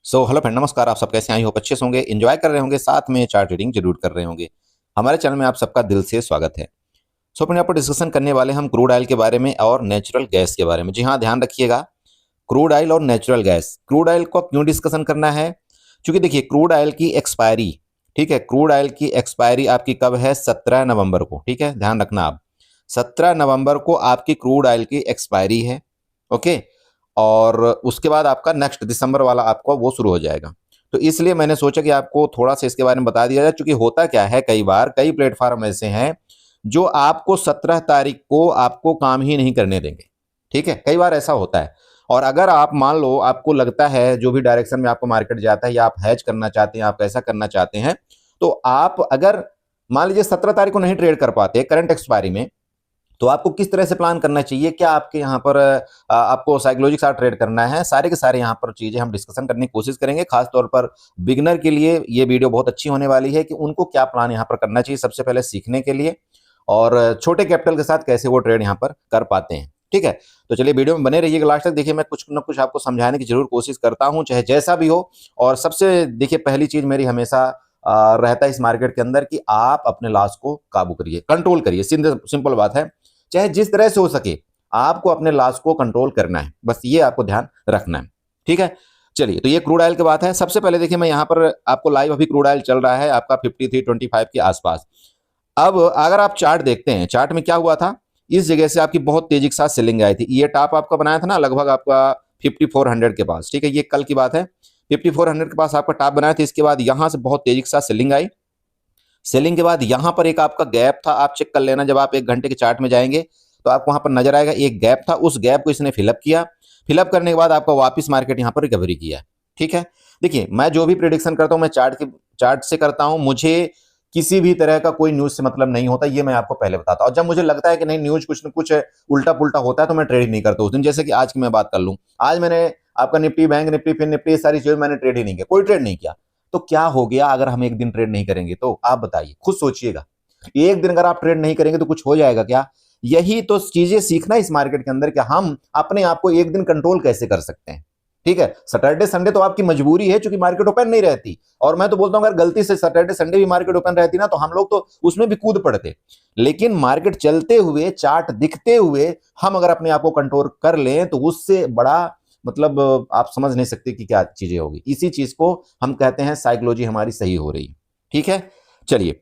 Hello friend, नमस्कार। आप सब कैसे आई होप अच्छे से होंगे, एंजॉय कर रहे होंगे, साथ में चार्ट रीडिंग जरूर कर रहे होंगे। हमारे चैनल में आप सबका दिल से स्वागत है। फ्रेंड, यहाँ पर डिस्कशन करने वाले हम क्रूड ऑयल के बारे में और नेचुरल गैस के बारे में। जी हाँ, ध्यान रखिएगा, क्रूड ऑयल और नेचुरल गैस। क्रूड ऑयल को क्यों डिस्कशन करना है? क्योंकि देखिए, क्रूड ऑयल की एक्सपायरी, ठीक है, क्रूड ऑयल की एक्सपायरी आपकी कब है? 17 नवंबर को। ठीक है, ध्यान रखना आप, 17 नवंबर को आपकी क्रूड ऑयल की एक्सपायरी है। ओके, और उसके बाद आपका नेक्स्ट दिसंबर वाला आपको वो शुरू हो जाएगा। तो इसलिए मैंने सोचा कि आपको थोड़ा सा इसके बारे में बता दिया जाए। क्योंकि होता क्या है, कई बार कई प्लेटफॉर्म ऐसे हैं जो आपको 17 तारीख को आपको काम ही नहीं करने देंगे। ठीक है, कई बार ऐसा होता है। और अगर आप मान लो आपको लगता है जो भी डायरेक्शन में आपको मार्केट जाता है, या आप हैज करना चाहते हैं, आप ऐसा करना चाहते हैं, तो आप अगर मान लीजिए 17 तारीख को नहीं ट्रेड कर पाते करंट एक्सपायरी में, तो आपको किस तरह से प्लान करना चाहिए? क्या आपके यहाँ पर आपको साइकोलॉजी के साथ ट्रेड करना है? सारे के सारे यहाँ पर चीजें हम डिस्कशन करने की कोशिश करेंगे। खास तौर पर बिगनर के लिए ये वीडियो बहुत अच्छी होने वाली है कि उनको क्या प्लान यहाँ पर करना चाहिए सबसे पहले सीखने के लिए, और छोटे कैपिटल के साथ कैसे वो ट्रेड यहाँ पर कर पाते हैं। ठीक है, तो चलिए वीडियो में बने रहिएगा लास्ट तक। देखिए, मैं कुछ ना कुछ आपको समझाने की जरूर कोशिश करता हूँ, चाहे जैसा भी हो। और सबसे देखिए, पहली चीज मेरी हमेशा रहता है इस मार्केट के अंदर कि आप अपने लॉस को काबू करिए, कंट्रोल करिए। सिंपल बात है, चाहे जिस तरह से हो सके आपको अपने लॉस को कंट्रोल करना है, बस ये आपको ध्यान रखना है। ठीक है, चलिए, तो ये क्रूड ऑयल की बात है। सबसे पहले देखिए, मैं यहाँ पर आपको लाइव अभी क्रूड ऑयल चल रहा है आपका 53.25 के आसपास। अब अगर आप चार्ट देखते हैं, चार्ट में क्या हुआ था, इस जगह से आपकी बहुत तेजी के साथ सेलिंग आई थी। ये टॉप आपका बनाया था ना, लगभग आपका 5400 के पास। ठीक है, ये कल की बात है, 5400 के पास आपका टॉप बनाया था। इसके बाद यहां से बहुत तेजी के साथ सेलिंग आई। सेलिंग के बाद यहां पर एक आपका गैप था, आप चेक कर लेना, जब आप 1 घंटे के चार्ट में जाएंगे तो आपको वहां पर नजर आएगा एक गैप था। उस गैप को इसने फिलअप किया। फिलअप करने के बाद आपका वापस मार्केट यहां पर रिकवरी किया। ठीक है, देखिए, मैं जो भी प्रिडिक्शन करता हूं मैं चार्ट से करता हूं। मुझे किसी भी तरह का कोई न्यूज से मतलब नहीं होता, ये मैं आपको पहले बताता हूं। जब मुझे लगता है कि नहीं, न्यूज कुछ न कुछ उल्टा पुल्टा होता है, तो मैं ट्रेड नहीं करता उस दिन। जैसे कि आज की मैं बात कर लूं, आज मैंने आपका निफ्टी, बैंक निफ्टी, फिर निफ्टी, सारी चीजें मैंने ट्रेड ही नहीं किया, कोई ट्रेड नहीं किया। तो क्या हो गया अगर हम एक दिन ट्रेड नहीं करेंगे? तो आप बताइए, खुद सोचिएगा, एक दिन अगर आप ट्रेड नहीं करेंगे तो कुछ हो जाएगा क्या? यही तो चीजें सीखना इस मार्केट के अंदर कि हम अपने आप को एक दिन कंट्रोल कैसे कर सकते हैं। ठीक है, सैटरडे संडे तो आपकी मजबूरी है, क्योंकि मार्केट ओपन नहीं रहती। और मैं तो बोलता हूं, अगर गलती से सैटरडे संडे भी मार्केट ओपन रहती ना, तो हम लोग तो उसमें भी कूद पड़ते। लेकिन मार्केट चलते हुए, चार्ट दिखते हुए हम अगर अपने आप को कंट्रोल कर लें, तो उससे बड़ा मतलब आप समझ नहीं सकते कि क्या चीजें होगी। इसी चीज को हम कहते हैं साइकोलॉजी हमारी सही हो रही है। ठीक है, चलिए,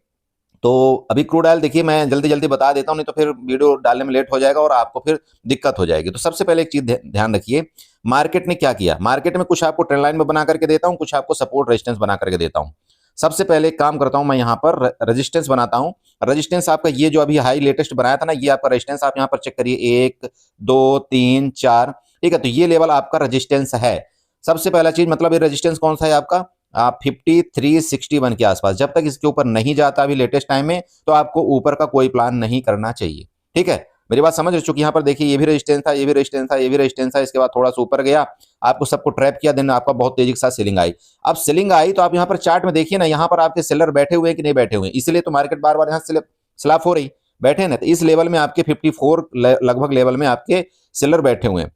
तो अभी क्रूड ऑयल देखिए, मैं जल्दी जल्दी बता देता हूं, नहीं तो फिर वीडियो डालने में लेट हो जाएगा और आपको फिर दिक्कत हो जाएगी। तो सबसे पहले एक चीज ध्यान रखिए, मार्केट ने क्या किया। मार्केट में कुछ आपको ट्रेंड लाइन में बना करके देता हूं, कुछ आपको सपोर्ट रेजिस्टेंस बना करके देता हूं। सबसे पहले एक काम करता हूं, मैं यहाँ पर रेजिस्टेंस बनाता हूं। रेजिस्टेंस आपका ये जो अभी हाई लेटेस्ट बनाया था ना, ये आपका रेजिस्टेंस आप यहाँ पर चेक करिए, 1 2 3 4। ठीक है, तो ये लेवल आपका रेजिस्टेंस है। सबसे पहला चीज, मतलब ये रेजिस्टेंस कौन सा है आपका? 5361 के आसपास। जब तक इसके ऊपर नहीं जाता अभी लेटेस्ट टाइम में, तो आपको ऊपर का कोई प्लान नहीं करना चाहिए। ठीक है, मेरी बात समझ रहे? चूंकि यहाँ पर देखिए, ये भी रेजिस्टेंस था, ये भी रेजिस्टेंस था, ये भी रेजिस्टेंस था। इसके बाद थोड़ा सा ऊपर गया, आपको सबको ट्रैप किया, देन आपका बहुत तेजी के साथ सेलिंग आई। अब सेलिंग आई तो आप यहाँ पर चार्ट में देखिए ना, यहाँ पर आपके सेलर बैठे हुए हैं कि नहीं बैठे हुए हैं? इसलिए तो मार्केट बार बार यहाँ स्लैप हो रही, बैठे ना। तो इस लेवल में आपके 54 लगभग लेवल में आपके सेलर बैठे हुए हैं।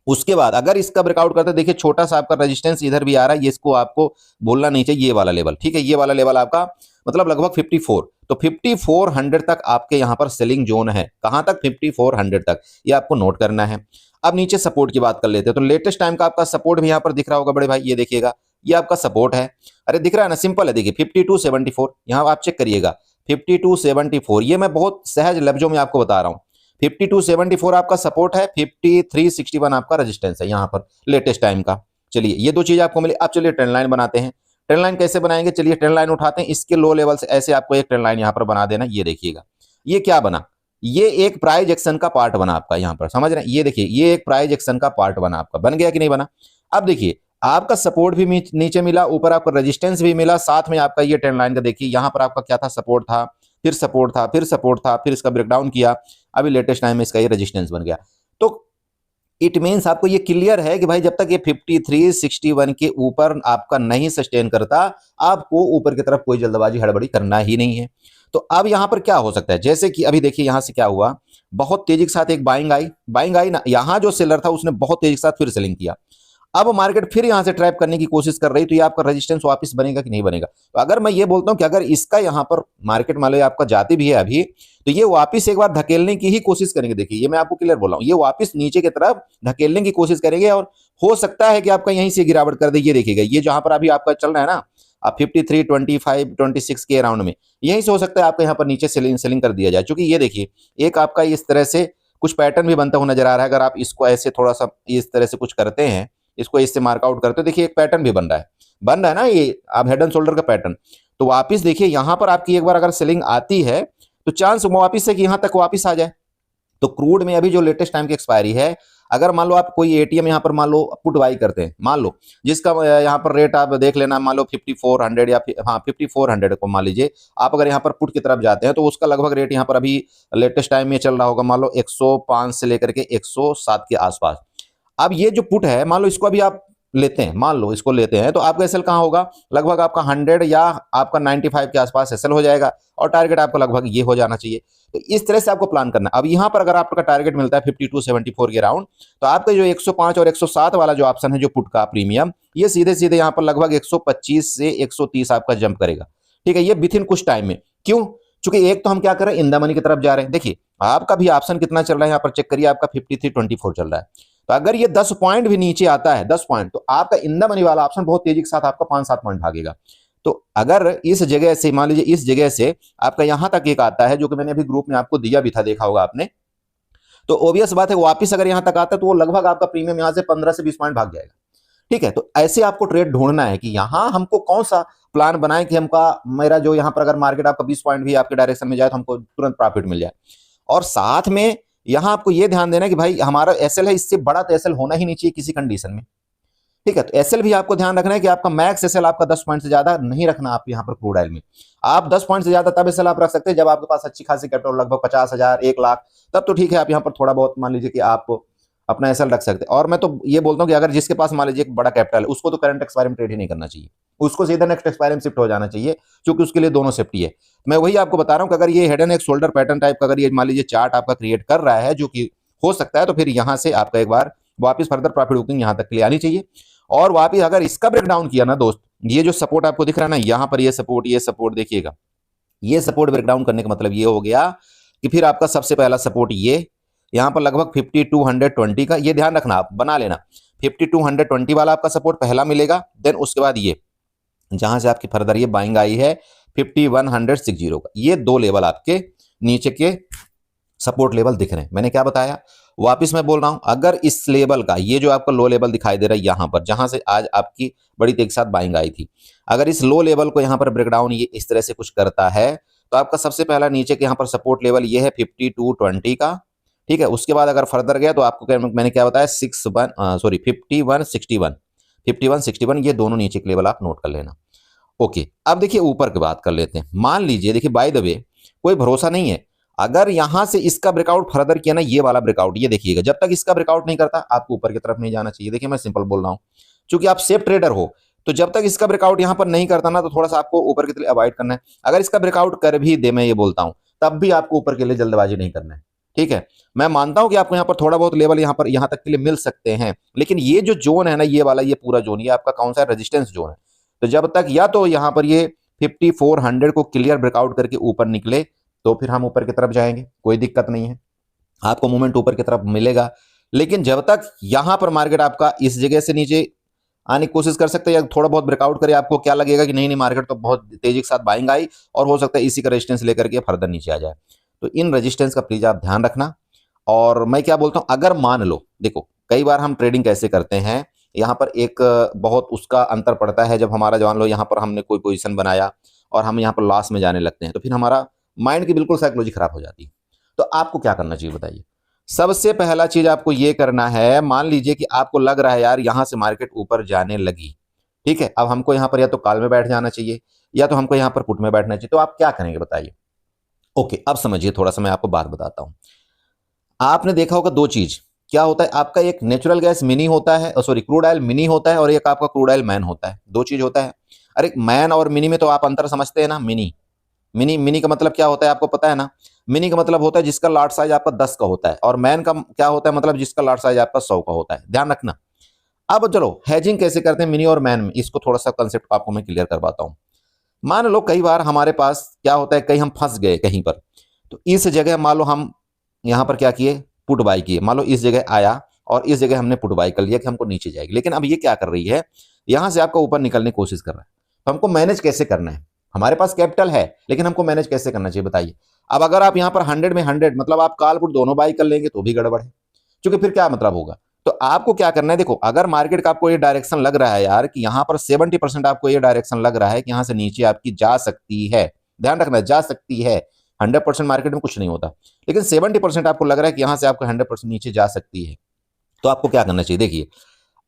उसके बाद अगर इसका ब्रेकआउट करते हैं, देखिए छोटा सा आपका रेजिस्टेंस इधर भी आ रहा है, ये इसको आपको भूलना नहीं चाहिए, ये वाला लेवल। ठीक है, ये वाला लेवल आपका मतलब लगभग 54। तो 5400 तक आपके यहाँ पर सेलिंग जोन है। कहां तक? 5400 तक, ये आपको नोट करना है। अब नीचे सपोर्ट की बात कर लेते हैं, तो लेटेस्ट टाइम का आपका सपोर्ट भी यहाँ पर दिख रहा होगा बड़े भाई, ये देखिएगा, ये आपका सपोर्ट है। अरे दिख रहा है ना, सिंपल है, देखिए 5274, यहाँ आप चेक करिएगा, 5274। ये मैं बहुत सहज लफ्जों में आपको बता रहा हूँ। 5274 आपका सपोर्ट है, 5361 आपका रेजिस्टेंस है यहाँ पर लेटेस्ट टाइम का। चलिए, ये दो चीज आपको मिली। अब चलिए ट्रेंड लाइन बनाते हैं। ट्रेंड लाइन कैसे बनाएंगे? चलिए ट्रेंड लाइन उठाते हैं, इसके लो लेवल से ऐसे आपको एक ट्रेंड लाइन यहाँ पर बना देना। ये देखिएगा, ये क्या बना? ये एक प्राइस एक्शन का पार्ट बना आपका, यहाँ पर समझ रहे हैं? ये देखिए, ये एक प्राइस एक्शन का पार्ट बना आपका, बन गया कि नहीं बना? अब देखिए, आपका सपोर्ट भी नीचे मिला, ऊपर आपका रेजिस्टेंस भी मिला, साथ में आपका ये ट्रेंड लाइन का देखिए, यहाँ पर आपका क्या था? सपोर्ट था, फिर सपोर्ट था, फिर सपोर्ट था, फिर इसका ब्रेकडाउन किया, अभी लेटेस्ट टाइम में इसका ये रेजिस्टेंस बन गया। तो इट मीन्स आपको ये क्लियर है कि भाई जब तक ये 5361 के ऊपर आपका नहीं सस्टेन करता, आपको ऊपर की तरफ कोई जल्दबाजी हड़बड़ी करना ही नहीं है। तो अब यहां पर क्या हो सकता है? जैसे कि अभी देखिए, यहां से क्या हुआ, बहुत तेजी के साथ एक बाइंग आई ना, यहां जो सेलर था उसने बहुत तेजी के साथ फिर सेलिंग किया। अब मार्केट फिर यहां से ट्रैप करने की कोशिश कर रही, तो ये आपका रेजिस्टेंस वापस बनेगा कि नहीं बनेगा? तो अगर मैं ये बोलता हूं कि अगर इसका यहां पर मार्केट मान लो आपका जाती भी है अभी, तो ये वापस एक बार धकेलने की ही कोशिश करेंगे। देखिए ये मैं आपको क्लियर बोल रहा हूं, ये वापस नीचे की तरफ धकेलने की कोशिश करेंगे और हो सकता है कि आपका यहीं से गिरावट कर दे। ये देखिएगा, ये जहां पर अभी आपका चल रहा है ना, आप 53, 25, 26 के अराउंड में, यहीं से हो सकता है आपका यहाँ पर नीचे सेलिंग कर दिया जाए। क्योंकि ये देखिए एक आपका इस तरह से कुछ पैटर्न भी बनता हुआ नजर आ रहा है। अगर आप इसको ऐसे थोड़ा सा इस तरह से कुछ करते हैं, इसको इससे मार्कआउट करते हो, देखिए एक पैटर्न भी बन रहा है ना, ये आप हेड एंड शोल्डर का पैटर्न। तो वापिस देखिए यहां पर आपकी एक बार अगर सेलिंग आती है तो चांस वापिस है कि यहां तक वापिस आ जाए। तो क्रूड में अभी जो लेटेस्ट टाइम की एक्सपायरी है, अगर मान लो आप कोई एटीएम यहाँ पर मान लो पुट बाई करते हैं, मान लो जिसका यहाँ पर रेट आप देख लेना, मान लो 5400 या हाँ 5400 को मान लीजिए, आप अगर यहाँ पर पुट की तरफ जाते हैं तो उसका लगभग रेट यहाँ पर अभी लेटेस्ट टाइम में चल रहा होगा मान लो 105 से लेकर के 107 के आसपास। अब ये जो पुट है मान लो इसको अभी आप लेते हैं, मान लो इसको लेते हैं, तो आपका एसएल कहाँ होगा? लगभग आपका 100 या आपका 95 के आसपास एसएल हो जाएगा और टारगेट आपका लगभग ये हो जाना चाहिए। तो इस तरह से आपको प्लान करना है। अब यहाँ पर अगर आपका टारगेट मिलता है 5274 के राउंड, तो आपका जो 105 और 107 वाला जो ऑप्शन है जो पुट का प्रीमियम, ये सीधे सीधे यहाँ पर लगभग 125 से 130 आपका जंप करेगा। ठीक है, ये विथिन कुछ टाइम में। क्यों? क्योंकि एक तो हम क्या कर रहे हैं, इन द मनी की तरफ जा रहे हैं। देखिए आपका भी ऑप्शन कितना चल रहा है यहाँ पर चेक करिए, आपका 5324 चल रहा है। तो अगर ये 10 पॉइंट भी नीचे आता है, 10 पॉइंट, तो आपका इन द मनी वाला ऑप्शन बहुत तेजी के साथ आपका 5-7 पॉइंट भागेगा। तो अगर इस जगह से मान लीजिए इस जगह से आपका यहां तक एक आता है, जो कि मैंने अभी ग्रुप में आपको दिया भी था, देखा होगा आपने, तो ऑब्वियस बात है वापस अगर यहां तक आता है तो वो लगभग आपका प्रीमियम यहां से 15 से 20 पॉइंट भाग जाएगा। ठीक है, तो ऐसे आपको ट्रेड ढूंढना है कि यहां हमको कौन सा प्लान बनाए कि हमका मेरा जो यहां पर अगर मार्केट आपका 20 पॉइंट भी आपके डायरेक्शन में जाए तो हमको तुरंत प्रॉफिट मिल जाए। और साथ में यहां आपको यह ध्यान देना है कि भाई हमारा एसएल है, इससे बड़ा तो एसएल होना ही नहीं चाहिए किसी कंडीशन में। ठीक है, तो एसएल भी आपको ध्यान रखना है कि आपका मैक्स एसएल आपका 10 पॉइंट से ज्यादा नहीं रखना। आप यहां पर क्रूड ऑयल में आप 10 पॉइंट से ज्यादा तब एसएल आप रख सकते हैं जब आपके पास अच्छी खासी कैपिटल लगभग 50,000 1 लाख, तब तो ठीक है आप यहां पर थोड़ा बहुत मान लीजिए कि आप अपना एसएल रख सकते हैं। और मैं तो ये बोलता हूं कि अगर जिसके पास मान लीजिए एक बड़ा कैपिटल है, उसको तो करंट एक्सपायरी में ट्रेड ही नहीं करना चाहिए, उसको सीधा नेक्स्ट एक्सपायरी में शिफ्ट हो जाना चाहिए, क्योंकि उसके लिए दोनों सेफ्टी है। मैं वही आपको बता रहा हूं कि अगर ये head and neck shoulder pattern type का अगर ये मान लीजिए चार्ट आपका क्रिएट कर रहा है, जो कि हो सकता है, तो फिर यहां से आपका एक बार वापस फर्दर प्रॉफिट बुकिंग यहां तक के लिए आनी चाहिए। और वापस अगर इसका ब्रेकडाउन किया ना दोस्त, ये जो सपोर्ट आपको दिख रहा है ना, यहां पर ये सपोर्ट देखिएगा, ये सपोर्ट ब्रेकडाउन करने का मतलब ये हो गया कि फिर आपका सबसे पहला सपोर्ट ये यहां पर लगभग 5220 का, ये ध्यान रखना, आप बना लेना, 5220 वाला आपका सपोर्ट पहला मिलेगा। देन उसके बाद ये जहां से आपकी फर्दर ये बाइंग आई है 5160 का, ये दो लेवल आपके नीचे के सपोर्ट लेवल दिख रहे हैं। मैंने क्या बताया, वापिस मैं बोल रहा हूं, अगर इस लेवल का ये जो आपका लो लेवल दिखाई दे रहा है यहां पर, जहां से आज आपकी बड़ी तेज साथ बाइंग आई थी, अगर इस लो लेवल को यहां पर ब्रेकडाउन ये इस तरह से कुछ करता है, तो आपका सबसे पहला नीचे के यहां पर सपोर्ट लेवल ये है 5220 का। ठीक है, उसके बाद अगर फर्दर गया तो आपको मैंने क्या बताया 5161 ये दोनों नीचे के लेवल आप नोट कर लेना। ओके, अब देखिए ऊपर की बात कर लेते हैं। मान लीजिए देखिए बाय द वे कोई भरोसा नहीं है, अगर यहां से इसका ब्रेकआउट फर्दर किया ना, ये वाला ब्रेकआउट, ये देखिएगा, जब तक इसका ब्रेकआउट नहीं करता आपको ऊपर की तरफ नहीं जाना चाहिए। देखिए मैं सिंपल बोल रहा हूं, क्योंकि आप सेफ ट्रेडर हो, तो जब तक इसका ब्रेकआउट यहां पर नहीं करता ना, तो थोड़ा सा आपको ऊपर की तरफ अवॉइड करना है। अगर इसका ब्रेकआउट कर भी दे, मैं ये बोलता हूं, तब भी आपको ऊपर के लिए जल्दबाजी नहीं करना है। ठीक है, मैं मानता हूं कि आपको यहां पर थोड़ा बहुत लेवल यहां तक के लिए मिल सकते हैं, लेकिन ये जो जोन है ना, ये वाला, ये पूरा जोन, ये आपका कौन सा रेजिस्टेंस जोन है। तो जब तक या तो यहां पर ये 5400 को क्लियर ब्रेकआउट करके ऊपर निकले, तो फिर हम ऊपर की तरफ जाएंगे, कोई दिक्कत नहीं है, आपको मूवमेंट ऊपर की तरफ मिलेगा। लेकिन जब तक यहां पर मार्केट आपका इस जगह से नीचे आने की कोशिश कर सकते हैं, या थोड़ा बहुत ब्रेकआउट करे, आपको क्या लगेगा कि नहीं नहीं मार्केट तो बहुत तेजी के साथ बाइंग आई, और हो सकता है इसी का रेजिस्टेंस लेकर के फर्दर नीचे आ जाए। तो इन रेजिस्टेंस का प्लीज आप ध्यान रखना। और मैं क्या बोलता हूं, अगर मान लो, देखो कई बार हम ट्रेडिंग कैसे करते हैं, यहाँ पर एक बहुत उसका अंतर पड़ता है, जब हमारा जान लो यहाँ पर हमने कोई पोजीशन बनाया और हम यहाँ पर लॉस में जाने लगते हैं, तो फिर हमारा माइंड की बिल्कुल साइकोलॉजी खराब हो जाती है। तो आपको क्या करना चाहिए बताइए? सबसे पहला चीज आपको ये करना है, मान लीजिए कि आपको लग रहा है यार यहां से मार्केट ऊपर जाने लगी, ठीक है, अब हमको यहाँ पर या तो कॉल में बैठ जाना चाहिए या तो हमको यहाँ पर पुट में बैठना चाहिए। तो आप क्या करेंगे बताइए? ओके, अब समझिए, थोड़ा सा मैं आपको बात बताता हूं। आपने देखा होगा दो चीज, क्या होता है, आपका एक नेचुरल गैस मिनी होता है, सॉरी क्रूड ऑयल मिनी होता है, और एक आपका क्रूड ऑयल मैन होता है। दो चीज होता है। अरे मैन और मिनी में तो आप अंतर समझते हैं ना। मिनी मिनी मिनी का मतलब क्या होता है आपको पता है ना? मिनी का मतलब होता है जिसका लाट साइज आपका 10 का होता है, और मैन का क्या होता है मतलब जिसका लाट साइज आपका 100 का होता है। ध्यान रखना, अब चलो हैजिंग कैसे करते हैं मिनी और मैन में, इसको थोड़ा सा कंसेप्ट आपको मैं क्लियर करवाता हूं। मान लो कई बार हमारे पास क्या होता है, कहीं हम फंस गए कहीं पर, तो इस जगह मान लो हम यहां पर क्या किए, पुट बाई किए। मान लो इस जगह आया और इस जगह हमने पुट बाई कर लिया कि हमको नीचे जाएगी, लेकिन अब ये क्या कर रही है, यहां से आपको ऊपर निकलने की कोशिश कर रहा है। तो हमको मैनेज कैसे करना है, हमारे पास कैपिटल है लेकिन हमको मैनेज कैसे करना चाहिए बताइए। अब अगर आप यहां पर 100 में 100 मतलब आप कॉल पुट दोनों बाई कर लेंगे तो भी गड़बड़ है, क्योंकि फिर क्या मतलब होगा। तो आपको क्या करना है, देखो अगर मार्केट का आपको ये डायरेक्शन लग रहा है यार कि यहां पर 70% आपको ये डायरेक्शन लग रहा है कि यहां से नीचे आपकी जा सकती है, ध्यान रखना जा सकती है, 100% मार्केट में कुछ नहीं होता, लेकिन 70% आपको लग रहा है कि यहां से आपको 100% नीचे जा सकती है, तो आपको क्या करना चाहिए। देखिए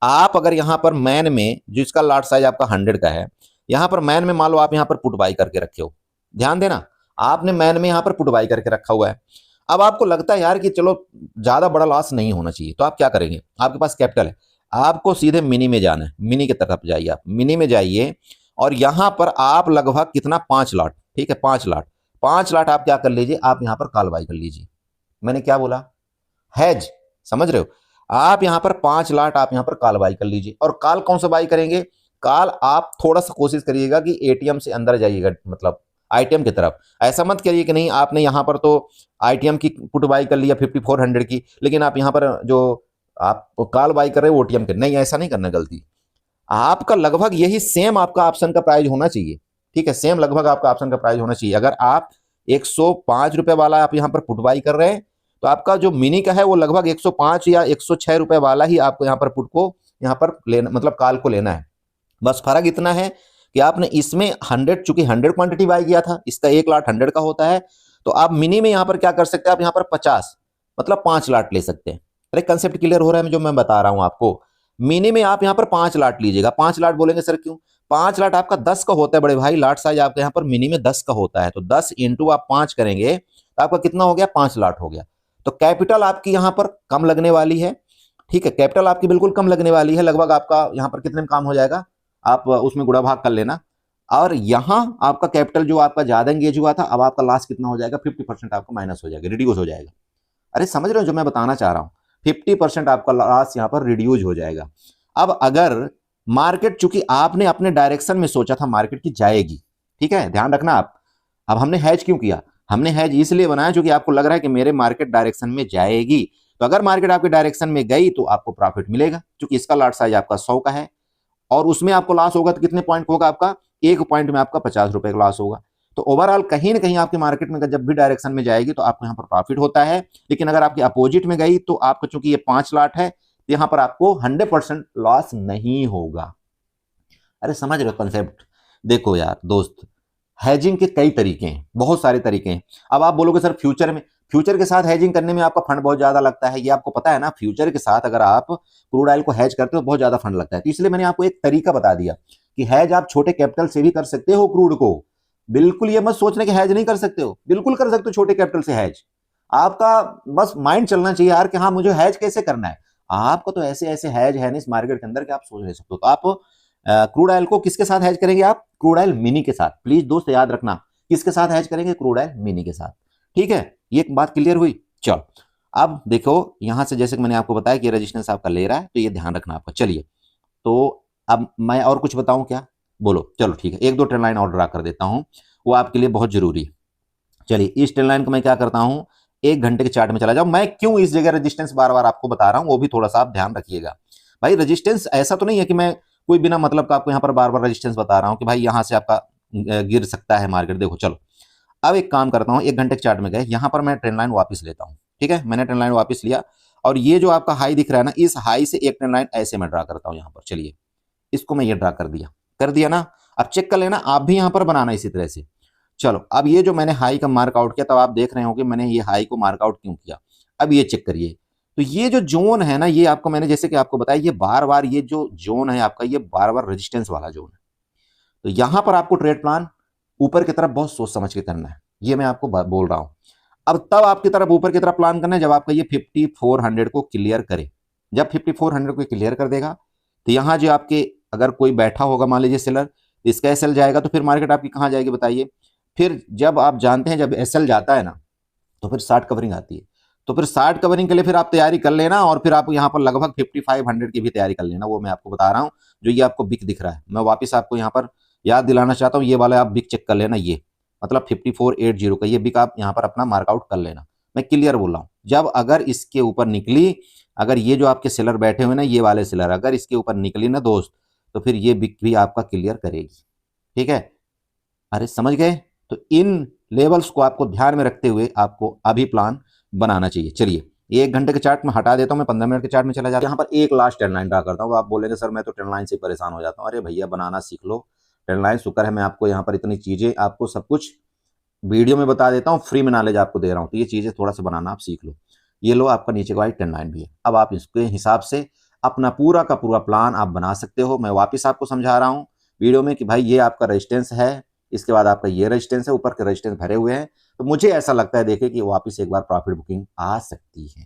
आप अगर यहां पर मैन में जो इसका लॉट साइज आपका 100 का है, यहां पर मैन में मान लो आप यहां पर पुट बाई करके रखे हो, ध्यान देना आपने मैन में यहां पर पुट बाई करके रखा हुआ है। अब आपको लगता है यार कि चलो ज्यादा बड़ा लॉस नहीं होना चाहिए, तो आप क्या करेंगे, आपके पास कैपिटल है, आपको सीधे मिनी में जाना है, मिनी की तरफ जाइए, आप मिनी में जाइए और यहां पर आप लगभग कितना 5 लॉट, ठीक है 5 लॉट, 5 लॉट आप क्या कर लीजिए, आप यहां पर कॉल बाई कर लीजिए। मैंने क्या बोला, हैज, समझ रहे हो, आप यहां पर 5 लॉट आप यहां पर कॉल बाई कर लीजिए। और कॉल कौन सा बाई करेंगे, कॉल आप थोड़ा सा कोशिश करिएगा कि एटीएम से अंदर जाइएगा, मतलब आईटीएम की तरफ। ऐसा मत करिए कि नहीं आपने यहां पर तो आईटीएम की पुट बाई कर लिया 5400 की, लेकिन आप यहां पर जो आप कॉल बाई कर रहे हो ओटीएम के, नहीं ऐसा नहीं करना गलती। आपका लगभग यही सेम आपका ऑप्शन का प्राइस होना चाहिए, ठीक है, सेम लगभग आपका ऑप्शन का प्राइस होना चाहिए। अगर आप 105 रुपए वाला आप यहां पर पुट बाई कर रहे हैं, तो आपका जो मिनी का है वो लगभग 105 या 106 रुपए वाला ही आपको यहां पर पुट को यहां पर लेना, मतलब कॉल को लेना है। बस फर्क इतना है कि आपने इसमें 100, चूंकि 100 क्वांटिटी बाई किया था, इसका 1 लॉट 100 का होता है, तो आप मिनी में यहां पर क्या कर सकते हैं, आप यहां पर 50 मतलब 5 लॉट ले सकते हैं। अरे कंसेप्ट क्लियर हो रहा है जो मैं बता रहा हूं आपको। मिनी में आप यहां पर 5 लॉट लीजिएगा। 5 लॉट बोलेंगे सर क्यों, 5 लॉट आपका 10 का होता है बड़े भाई, लॉट साइज आपके यहाँ पर मिनी में 10 का होता है, तो 10 इंटू आप 5 करेंगे तो आपका कितना हो गया, 5 लॉट हो गया। तो कैपिटल आपकी यहां पर कम लगने वाली है, ठीक है, कैपिटल आपकी बिल्कुल कम लगने वाली है, लगभग आपका यहां पर कितने में काम हो जाएगा, आप उसमें गुणा भाग कर लेना। और यहां आपका कैपिटल जो आपका ज्यादा एंगेज हुआ था, अब आपका लॉस कितना हो जाएगा, 50% आपका माइनस हो जाएगा, रिड्यूस हो जाएगा। अरे समझ रहे हो जो मैं बताना चाह रहा हूं, 50% आपका लॉस यहां पर रिड्यूस हो जाएगा। अब अगर मार्केट, चूंकि आपने अपने डायरेक्शन में सोचा था मार्केट की जाएगी, ठीक है, ध्यान रखना आप। अब हमने हैज क्यों किया, हमने हैज इसलिए बनाया क्योंकि आपको लग रहा है कि मेरे मार्केट डायरेक्शन में जाएगी, तो अगर मार्केट आपके डायरेक्शन में गई तो आपको प्रॉफिट मिलेगा, क्योंकि इसका लॉट साइज आपका 100 का है और उसमें आपको लॉस होगा तो कितने पॉइंट होगा आपका, 1 पॉइंट में आपका 50 रुपए का लॉस होगा। तो ओवरऑल कहीं ना कहीं आपकी मार्केट में जब भी डायरेक्शन में जाएगी तो आपको यहाँ पर प्रॉफिट होता है, लेकिन अगर आपके अपोजिट में गई तो आपका चूंकि ये 5 लॉट है, तो यहाँ पर आपको 100% लॉस नहीं होगा। अरे समझ रहे हो कंसेप्ट। देखो यार दोस्त, हैजिंग के कई तरीके हैं, बहुत सारे तरीके हैं। अब आप बोलोगे सर फ्यूचर में, फ्यूचर के साथ हैजिंग करने में आपका फंड बहुत ज्यादा लगता है, ये आपको पता है ना, फ्यूचर के साथ अगर आप क्रूड ऑयल को हैज करते हो बहुत ज्यादा फंड लगता है, तो इसलिए मैंने आपको एक तरीका बता दिया कि हैज आप छोटे कैपिटल से भी कर सकते हो क्रूड को। बिल्कुल ये मत सोचना कि हैज नहीं कर सकते हो, बिल्कुल कर सकते हो छोटे कैपिटल से हैज। आपका बस माइंड चलना चाहिए यार कि हाँ मुझे हैज कैसे करना है। आपको तो ऐसे ऐसे हैज है ना इस मार्केट के अंदर कि आप सोच नहीं सकते हो। तो आप क्रूड ऑयल को किसके साथ हैज करेंगे, आप क्रूड ऑयल मिनी के साथ, प्लीज दोस्त याद रखना, किसके साथ हैज करेंगे, क्रूड ऑयल मिनी के साथ, ठीक है, ये बात क्लियर हुई। चलो अब देखो यहां से जैसे कि मैंने आपको बताया कि रेजिस्टेंस आपका ले रहा है, तो ये ध्यान रखना आपका। चलिए तो अब मैं और कुछ बताऊं क्या, बोलो, चलो ठीक है, एक दो ट्रेंड लाइन और ड्रा कर देता हूं, वो आपके लिए बहुत जरूरी है। चलिए इस ट्रेंड लाइन को मैं क्या करता हूं, 1 घंटे के चार्ट में चला जाऊं। मैं क्यों इस जगह रेजिस्टेंस बार बार आपको बता रहा हूं वो भी थोड़ा सा आप ध्यान रखिएगा। भाई रेजिस्टेंस ऐसा तो नहीं है कि मैं कोई बिना मतलब का आपको यहां पर बार बार रेजिस्टेंस बता रहा हूं कि भाई यहां से आपका गिर सकता है मार्केट। देखो चलो अब एक काम करता हूं, 1 घंटे के चार्ट में गए, यहां पर मैं ट्रेंड लाइन वापस लेता हूं, ठीक है, मैंने ट्रेंड लाइन वापस लिया और ये जो आपका हाई दिख रहा है ना, इस हाई से एक ट्रेंड लाइन ऐसे मैं ड्रा करता हूं यहां पर। चलिए इसको मैं ये ड्रा कर दिया ना। अब चेक कर लेना आप भी यहां पर बनाना इसी तरह से। चलो अब ये जो मैंने हाई का मार्कआउट किया, तब आप देख रहे हो कि मैंने ये हाई को मार्कआउट क्यों किया। अब ये चेक करिए, तो ये जो जोन है ना, ये आपको मैंने जैसे कि आपको बताया, ये बार बार ये जो जोन है आपका, ये बार बार रेजिस्टेंस वाला जोन है। तो यहां पर आपको ट्रेड प्लान ऊपर की तरफ बहुत सोच समझ के करना है, ये मैं आपको बोल रहा हूं। अब तब आपकी तरफ ऊपर की तरफ प्लान करना है जब आपका ये 5400 को क्लियर करे। जब 5400 को क्लियर कर देगा तो यहां जो आपके अगर कोई बैठा होगा मान लीजिए सेलर, इसका एसएल जाएगा तो फिर मार्केट आपकी कहां जाएगी बताइए। फिर जब आप जानते हैं जब एसएल जाता है ना तो फिर शॉर्ट कवरिंग आती है। तो फिर शार्ट कवरिंग के लिए फिर आप तैयारी कर लेना, और फिर आप यहाँ पर लगभग 5500 की भी तैयारी कर लेना। वो मैं आपको बता रहा हूँ, जो ये आपको बिक दिख रहा है, मैं वापस आपको यहाँ पर याद दिलाना चाहता हूँ, ये वाला आप बिक चेक कर लेना, ये मतलब 5480 का ये बिक आप यहाँ पर अपना मार्कआउट कर लेना। मैं क्लियर बोल रहा हूँ, जब अगर इसके ऊपर निकली, अगर ये जो आपके सेलर बैठे हुए ना, ये वाले सेलर अगर इसके ऊपर निकली ना दोस्त, तो फिर ये बिक भी आपका क्लियर करेगी। ठीक है, अरे समझ गए? तो इन लेवल्स को आपको ध्यान में रखते हुए आपको अभी प्लान बनाना चाहिए। चलिए, ये 1 घंटे के चार्ट में हटा देता हूँ, मैं 15 मिनट के चार्ट में चला जाता हूँ। यहाँ पर एक लास्ट ट्रेंड लाइन ड्रा करता हूँ। आप बोलेंगे सर मैं तो ट्रेंड लाइन से परेशान हो जाता हूँ। अरे भैया बनाना सीख लो ट्रेंड लाइन। शुक्र है मैं आपको यहाँ पर इतनी चीजें, आपको सब कुछ वीडियो में बता देता हूँ, फ्री में नॉलेज आपको दे रहा हूँ, तो ये चीजें थोड़ा सा बनाना आप सीख लो। ये लो आपका नीचे का ट्रेंड लाइन भी है। अब आप इसके हिसाब से अपना पूरा का पूरा प्लान आप बना सकते हो। मैं वापिस आपको समझा रहा हूँ वीडियो में कि भाई ये आपका रेजिस्टेंस है, इसके बाद आपका ये रेजिस्टेंस है, ऊपर के रेजिस्टेंस भरे हुए हैं। तो मुझे ऐसा लगता है देखिए कि वापस एक बार प्रॉफिट बुकिंग आ सकती है।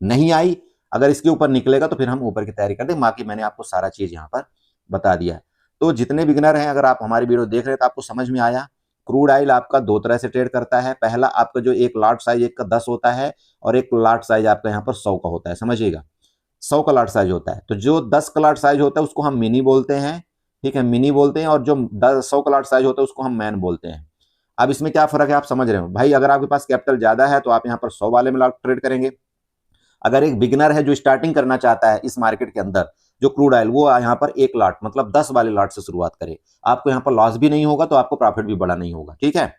नहीं आई, अगर इसके ऊपर निकलेगा तो फिर हम ऊपर की तैयारी कर दें। बाकी मैंने आपको सारा चीज यहाँ पर बता दिया है। तो जितने बिगिनर हैं, अगर आप हमारी वीडियो देख रहे हैं तो आपको समझ में आया। क्रूड ऑयल आपका दो तरह से ट्रेड करता है। पहला आपका जो एक लॉट साइज एक का 10 होता है, और एक लॉट साइज आपका यहाँ पर 100 का होता है। समझिएगा, 100 का लॉट साइज होता है। तो जो 10 का लॉट साइज होता है उसको हम मिनी बोलते हैं। ठीक है, मिनी बोलते हैं। और जो 100 का लॉट साइज होता है उसको हम मैन बोलते हैं। अब इसमें क्या फर्क है आप समझ रहे हो भाई? अगर आपके पास कैपिटल ज्यादा है तो आप यहाँ पर 100 वाले में लॉट ट्रेड करेंगे। अगर एक बिगिनर है जो स्टार्टिंग करना चाहता है इस मार्केट के अंदर, जो क्रूड ऑयल, वो यहाँ पर एक लॉट मतलब 10 वाले लॉट से शुरुआत करे। आपको यहाँ पर लॉस भी नहीं होगा, तो आपको प्रॉफिट भी बड़ा नहीं होगा। ठीक है,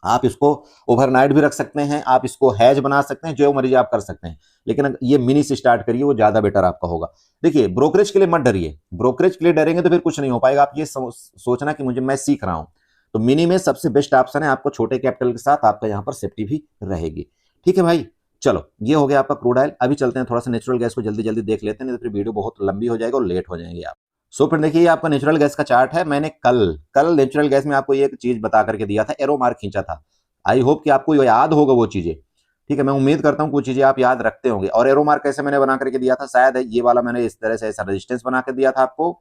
आप इसको ओवरनाइट भी रख सकते हैं, आप इसको हैज बना सकते हैं, जो मर्जी आप कर सकते हैं। लेकिन ये मिनी से स्टार्ट करिए, वो ज्यादा बेटर आपका होगा। देखिए, ब्रोकरेज के लिए मत डरिए। ब्रोकरेज के लिए डरेंगे तो फिर कुछ नहीं हो पाएगा। आप ये सोचना कि मुझे, मैं सीख रहा हूं, तो मिनी में सबसे बेस्ट ऑप्शन है। आपको छोटे कैपिटल के साथ आपका यहाँ पर सेफ्टी भी रहेगी। ठीक है भाई, चलो ये हो गया आपका क्रूड ऑयल। अभी चलते हैं थोड़ा सा नेचुरल गैस को जल्दी जल्दी देख लेते हैं, नहीं तो फिर वीडियो बहुत लंबी हो जाएगा और लेट हो जाएंगे आप। सो फिर देखिए, आपका नेचुरल गैस का चार्ट है। मैंने कल नेचुरल गैस में आपको एक चीज बता करके दिया था, एरो मार्क खींचा था। आई होप कि आपको याद होगा वो चीजें। ठीक है, मैं उम्मीद करता हूँ कुछ चीजें आप याद रखते होंगे। और एरो मार्क कैसे मैंने बना करके दिया था, शायद ये वाला मैंने इस तरह से ऐसा रेजिस्टेंस बना कर दिया था आपको,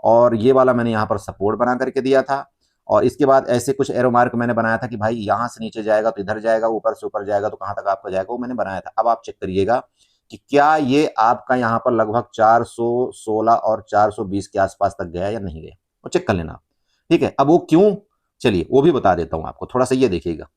और ये वाला मैंने यहाँ पर सपोर्ट बना करके दिया था। और इसके बाद ऐसे कुछ एरो मार्क मैंने बनाया था कि भाई यहाँ से नीचे जाएगा तो इधर जाएगा, ऊपर से ऊपर जाएगा तो कहाँ तक आपका जाएगा, वो मैंने बनाया था। अब आप चेक करिएगा कि क्या ये आपका यहाँ पर लगभग 416 और 420 के आसपास तक गया या नहीं गया, वो चेक कर लेना। ठीक है, अब वो क्यों, चलिए वो भी बता देता हूँ आपको, थोड़ा सा ये देखिएगा।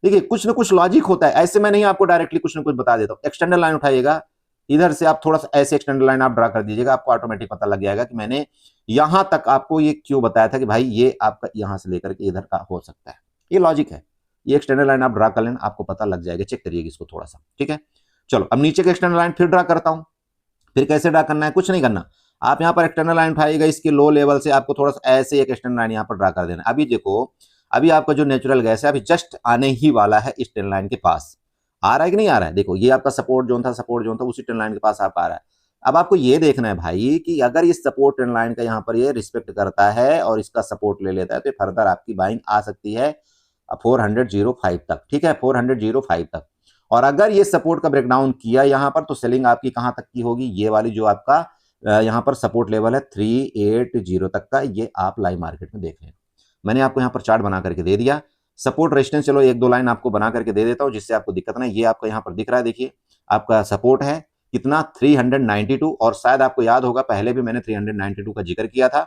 देखिए, कुछ ना कुछ लॉजिक होता है, ऐसे मैं नहीं आपको डायरेक्टली कुछ ना कुछ बता देता हूँ। एक्सटेंडर लाइन उठाइएगा, इधर से आप थोड़ा सा ऐसे एक्सटेंडर लाइन आप ड्रा कर दीजिएगा, आपको ऑटोमेटिक पता लग जाएगा कि मैंने यहां तक आपको ये क्यों बताया था कि भाई ये आपका यहां से लेकर के इधर का हो सकता है। ये लॉजिक है। ये एक्सटेंडर लाइन आप ड्रा कर लेना, आपको पता लग जाएगा। चेक करिएगा इसको थोड़ा सा। ठीक है, चलो अब नीचे का एक्सटेंडर लाइन फिर ड्रा करता हूं। फिर कैसे ड्रा करना है, कुछ नहीं करना। आप यहाँ पर एक्सटर्नल लाइन उठाइएगा, इसके लो लेवल से आपको थोड़ा सा ऐसे एक एक्सटर्नल लाइन यहाँ पर ड्रा कर देना। अभी देखो, अभी आपका जो नेचुरल गैस है अभी जस्ट आने ही वाला है इस ट्रेंड लाइन के पास। आ रहा है कि नहीं आ रहा है? देखो, ये आपका सपोर्ट जोन था, सपोर्ट जोन था, उसी ट्रेंड लाइन के पास आप आ रहा है। अब आपको ये देखना है भाई कि अगर इस सपोर्ट ट्रेंड लाइन का यहाँ पर ये रिस्पेक्ट करता है और इसका सपोर्ट ले लेता है, तो फर्दर आपकी बाइंग आ सकती है 405 तक। ठीक है, 405 तक। और अगर ये सपोर्ट का ब्रेकडाउन किया यहाँ पर, तो सेलिंग आपकी कहां तक की होगी, ये वाली जो आपका यहाँ पर सपोर्ट लेवल है 380 तक का, ये आप लाइव मार्केट में देख लें। मैंने आपको यहाँ पर चार्ट बना करके दे दिया। सपोर्ट रेजिस्टेंस चलो एक दो लाइन आपको बना करके दे देता हूँ, जिससे आपको दिक्कत नहीं। ये आपका यहाँ पर दिख रहा है, देखिए आपका सपोर्ट है कितना, 392। और शायद आपको याद होगा पहले भी मैंने 392 का जिक्र किया था।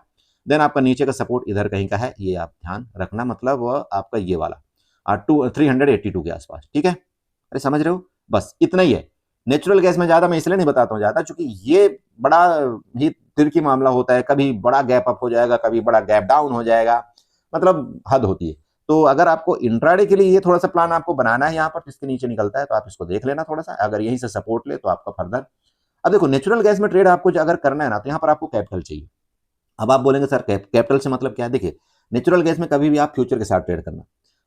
देन आपका नीचे का सपोर्ट इधर कहीं का है, ये आप ध्यान रखना, मतलब आपका ये वाला 382 के आसपास। ठीक है, अरे समझ रहे हो, बस इतना ही है। नेचुरल गैस में ज्यादा मैं इसलिए नहीं बताता हूँ ज्यादा, क्योंकि ये बड़ा ही तिरकी मामला होता है। कभी बड़ा गैप अप हो जाएगा, कभी बड़ा गैप डाउन हो जाएगा, मतलब हद होती है। तो अगर आपको इंट्राडे के लिए ये थोड़ा सा प्लान आपको बनाना है यहाँ पर, इसके नीचे निकलता है तो आप इसको देख लेना थोड़ा सा। अगर यहीं से सपोर्ट ले तो आपका फर्दर। अब देखो, नेचुरल गैस में ट्रेड आपको अगर करना है ना, तो यहाँ पर आपको कैपिटल चाहिए। अब आप बोलेंगे सर कैपिटल से मतलब क्या है? देखिए, नेचुरल गैस में कभी भी आप फ्यूचर के साथ ट्रेड करना,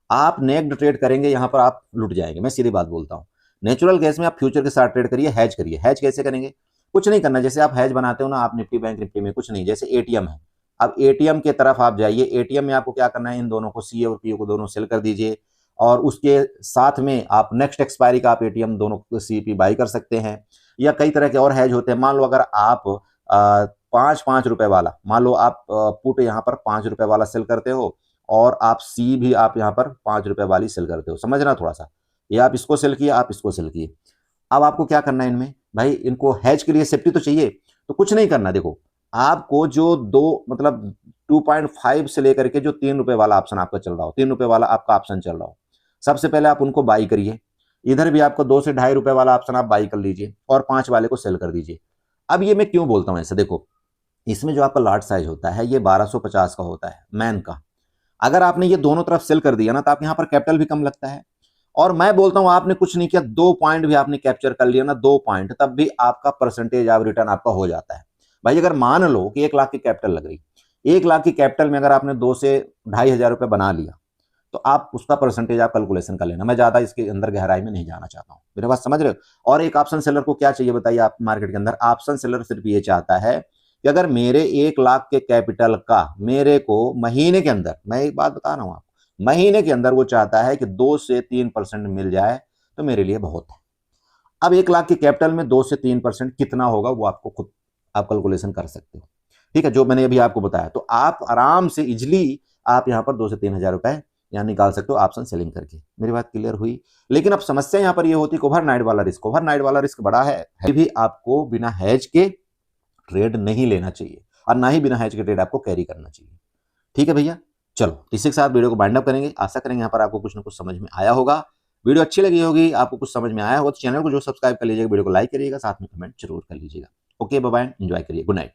आप नेक्ड ट्रेड करेंगे यहाँ पर आप लुट जाएंगे। मैं सीधी बात बोलता हूँ। नेचुरल गैस में आप फ्यूचर के साथ ट्रेड करिए, हैज करिए। हैज कैसे करेंगे? कुछ नहीं करना। जैसे आप हैज बनाते हो ना, आप निफ्टी बैंक निफ्टी में, कुछ नहीं, जैसे एटीएम है। अब एटीएम के तरफ आप जाइए। एटीएम में आपको क्या करना है, इन दोनों को, सी और पीओ को दोनों सेल कर दीजिए, और उसके साथ में आप नेक्स्ट एक्सपायरी का आप एटीएम दोनों सीपी बाई कर सकते हैं। या कई तरह के और हैज होते हैं। मान लो अगर आप 5-5 रुपए वाला, मान लो आप पुट यहाँ पर 5 रुपए वाला सेल करते हो, और आप सी भी आप यहाँ पर 5 रुपए वाली सेल करते हो। समझना थोड़ा सा, ये आप इसको सेल किए, आप इसको सेल किए। अब आपको क्या करना है इनमें भाई, इनको हैज के लिए सेफ्टी तो चाहिए, तो कुछ नहीं करना। देखो आपको जो दो मतलब 2.5 से लेकर के जो 3 रुपए वाला ऑप्शन आपका चल रहा हो, 3 रुपए वाला आपका ऑप्शन चल रहा हो, सबसे पहले आप उनको बाई करिए। इधर भी आपको 2 से 2.5 रुपए वाला ऑप्शन आप बाई कर लीजिए और 5 वाले को सेल कर दीजिए। अब ये मैं क्यों बोलता हूं ऐसे, देखो इसमें जो आपका लॉट साइज होता है ये 1250 का होता है मैन का। अगर आपने ये दोनों तरफ सेल कर दिया ना तो आप यहां पर कैपिटल भी कम लगता है। और मैं बोलता हूं आपने कुछ नहीं किया, 2 पॉइंट भी आपने कैप्चर कर लिया ना, 2 पॉइंट, तब भी आपका परसेंटेज ऑफ रिटर्न आपका हो जाता है। भाई अगर मान लो कि 1 लाख की कैपिटल लग रही, 1 लाख की कैपिटल में अगर आपने 2 से 2,500 रुपए बना लिया, तो आप उसका परसेंटेज आप कैलकुलेशन कर लेना। मैं ज्यादा इसके अंदर गहराई में नहीं जाना चाहता हूं, मेरे बात समझ रहे हो। और एक ऑप्शन सेलर को क्या चाहिए बताइए, आप मार्केट के अंदर ऑप्शन सेलर सिर्फ ये चाहता है कि अगर मेरे 1 लाख के कैपिटल का मेरे को महीने के अंदर, मैं एक बात बता रहा हूं आपको, महीने के अंदर वो चाहता है कि 2 से 3% मिल जाए तो मेरे लिए बहुत है। अब 1 लाख की कैपिटल में 2 से 3% कितना होगा वो आपको खुद आप कैलकुलेशन कर सकते हो, ठीक है, जो मैंने अभी आपको बताया। तो आप आराम से इजिली आप यहां पर 2 से 3,000 रुपए यहाँ निकाल सकते हो ऑप्शन सेलिंग करके। मेरी बात क्लियर हुई। लेकिन अब समस्या यहाँ पर ये होती है ओवरनाइट वाला रिस्क, ओवरनाइट वाला रिस्क बड़ा है भी, आपको बिना हैज के ट्रेड नहीं लेना चाहिए और ना ही बिना हैज के ट्रेड आपको कैरी करना चाहिए। ठीक है भैया, चलो इसी के साथ वीडियो को बाइंड अप करेंगे। आशा करेंगे यहाँ पर आपको कुछ ना कुछ समझ में आया होगा। वीडियो अच्छी लगी होगी, आपको कुछ समझ में आया होगा तो चैनल को जो सब्सक्राइब कर लीजिएगा, वीडियो को लाइक करिएगा, साथ में कमेंट जरूर कर लीजिएगा। ओके बाय बाय, एंजॉय करिए, गुड नाइट।